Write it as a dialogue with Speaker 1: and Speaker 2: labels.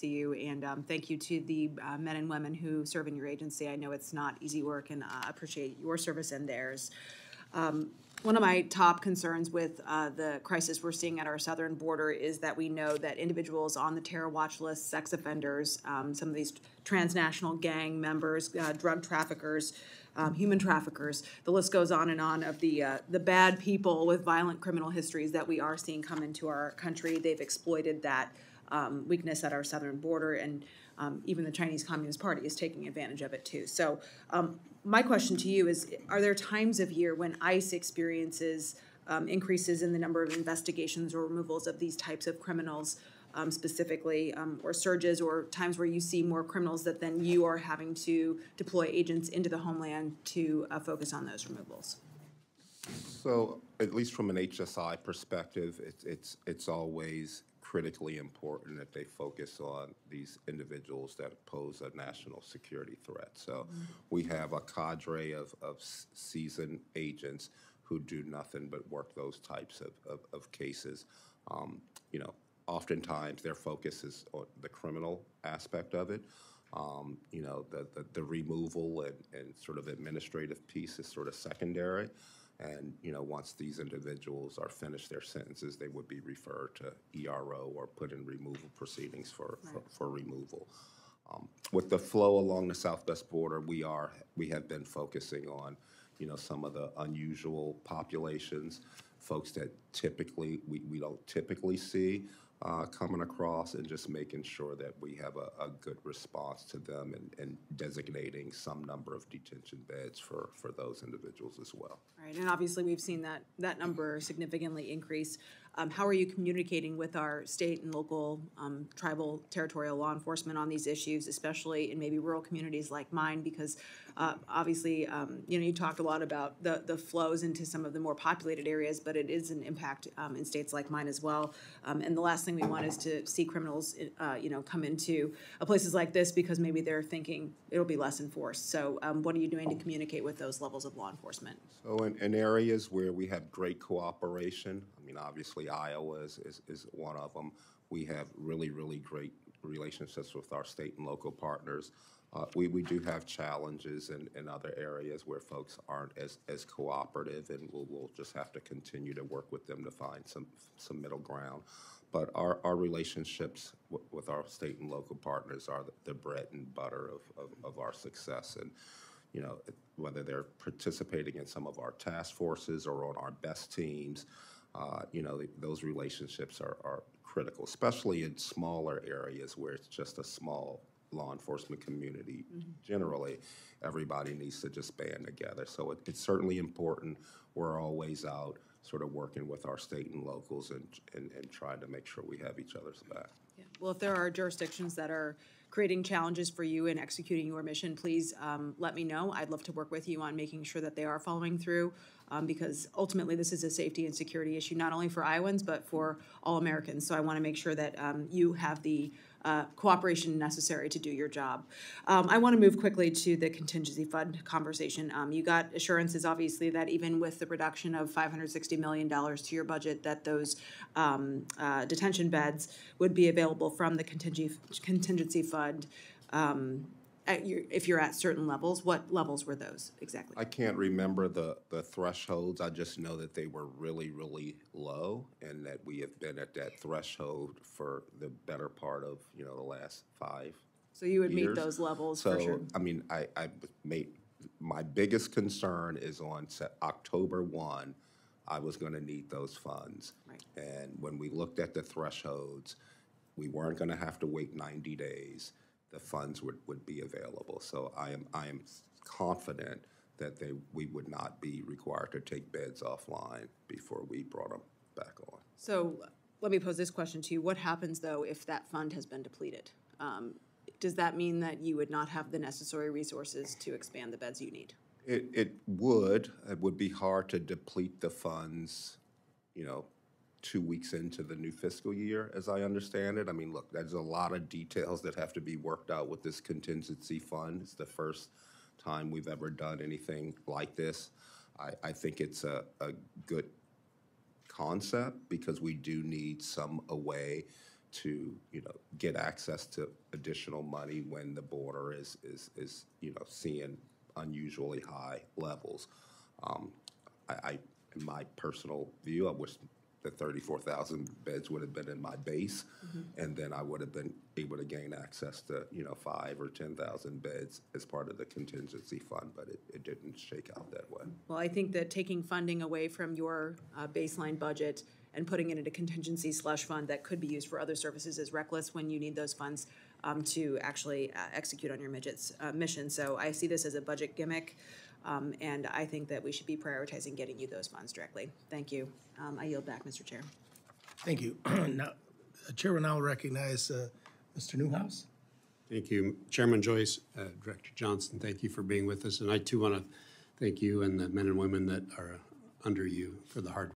Speaker 1: see you, and thank you to the men and women who serve in your agency. I know it's not easy work, and I appreciate your service and theirs. One of my top concerns with the crisis we're seeing at our southern border is that we know that individuals on the terror watch list, sex offenders, some of these transnational gang members, drug traffickers, human traffickers, the list goes on and on of the bad people with violent criminal histories that we are seeing come into our country. They've exploited that weakness at our southern border, and even the Chinese Communist Party is taking advantage of it too. So my question to you is, are there times of year when ICE experiences increases in the number of investigations or removals of these types of criminals specifically, or surges, or times where you see more criminals that then you are having to deploy agents into the Homeland to focus on those removals?
Speaker 2: So, at least from an HSI perspective, it's always critically important that they focus on these individuals that pose a national security threat. So we have a cadre of seasoned agents who do nothing but work those types of cases. You know, oftentimes their focus is on the criminal aspect of it. You know, the removal and sort of administrative piece is sort of secondary. And, you know, once these individuals are finished their sentences, they would be referred to ERO or put in removal proceedings for removal. With the flow along the southwest border, we have been focusing on, you know, some of the unusual populations, folks that typically we don't typically see coming across, and just making sure that we have a good response to them, and designating some number of detention beds for those individuals as well.
Speaker 1: Right, and obviously we've seen that number significantly increase. How are you communicating with our state and local tribal territorial law enforcement on these issues, especially in maybe rural communities like mine? Because obviously, you know, you talked a lot about the flows into some of the more populated areas, but it is an impact in states like mine as well. And the last thing we want is to see criminals, you know, come into places like this because maybe they're thinking it'll be less enforced. So what are you doing to communicate with those levels of law enforcement?
Speaker 2: So in areas where we have great cooperation, I mean, obviously Iowa is one of them. We have really great relationships with our state and local partners. We do have challenges in other areas where folks aren't as cooperative, and we'll just have to continue to work with them to find some middle ground. But our relationships with our state and local partners are the bread and butter of our success. And, you know, whether they're participating in some of our task forces or on our best teams, you know, those relationships are critical, especially in smaller areas where it's just a small law enforcement community. Generally, everybody needs to just band together. So it's certainly important. We're always out sort of working with our state and locals and trying to make sure we have each other's back.
Speaker 1: Yeah. Well, if there are jurisdictions that are creating challenges for you in executing your mission, please let me know. I'd love to work with you on making sure that they are following through, because ultimately this is a safety and security issue, not only for Iowans, but for all Americans. So I want to make sure that you have the cooperation necessary to do your job. I want to move quickly to the contingency fund conversation. You got assurances, obviously, that even with the reduction of $560 million to your budget, that those detention beds would be available from the contingency fund. If you're at certain levels, what levels were those exactly?
Speaker 2: I can't remember the thresholds. I just know that they were really low, and that we have been at that threshold for the better part of, you know, the last 5
Speaker 1: So you would
Speaker 2: years.
Speaker 1: Meet those levels
Speaker 2: so,
Speaker 1: for sure.
Speaker 2: I mean, I made my biggest concern is on October 1, I was going to need those funds.
Speaker 1: Right.
Speaker 2: And when we looked at the thresholds, we weren't going to have to wait 90 days. The funds would be available. So I am confident that we would not be required to take beds offline before we brought them back on.
Speaker 1: So let me pose this question to you. What happens, though, if that fund has been depleted? Does that mean that you would not have the necessary resources to expand the beds you need?
Speaker 2: It would. It would be hard to deplete the funds, you know, 2 weeks into the new fiscal year, as I understand it. I mean, look, there's a lot of details that have to be worked out with this contingency fund. It's the first time we've ever done anything like this. I think it's a good concept, because we do need some way to, get access to additional money when the border is seeing unusually high levels. In my personal view, I wish the 34,000 beds would have been in my base, and then I would have been able to gain access to, 5 or 10,000 beds as part of the contingency fund, but it didn't shake out that way.
Speaker 1: Well, I think that taking funding away from your baseline budget and putting it into contingency slush fund that could be used for other services is reckless when you need those funds to actually execute on your mission. So I see this as a budget gimmick, and I think that we should be prioritizing getting you those funds directly. Thank you. I yield back, Mr. Chair.
Speaker 3: Thank you. Now, the chair will now recognize Mr. Newhouse.
Speaker 4: Thank you, Chairman Joyce, Director Johnson. Thank you for being with us, and I too want to thank you and the men and women that are under you for the hard